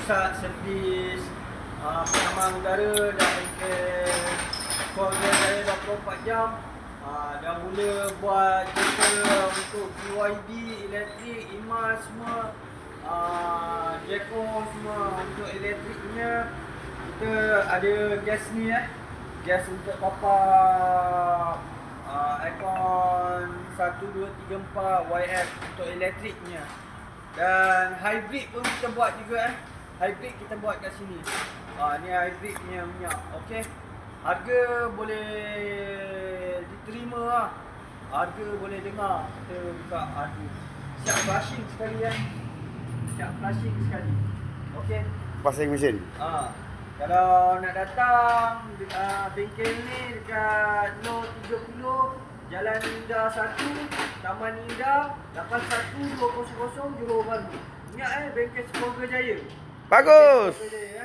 pusat servis pengaman udara dan bengkel keluarga saya 24 jam. Dah mula buat kereta untuk BYD, elektrik, IMAS semua, Jeko semua untuk elektriknya. Kita ada gas ni gas untuk papar aircon 1, 2, 3, 4 YF untuk elektriknya. Dan hybrid pun kita buat juga hybrid kita buat kat sini. Ni hybrid punya minyak. Okey. Harga boleh diterima lah. Harga boleh dengar. Kita buka harga. Siap flashing sekali Siap flashing sekali. Okey. Passing mesin. Kalau nak datang bengkel ni dekat No 30 Jalan Indah 1, Taman Indah 81200 Johor Bahru. Ingat bengkel Semoga Jaya. Bagus. Bengkel Semoga Jaya,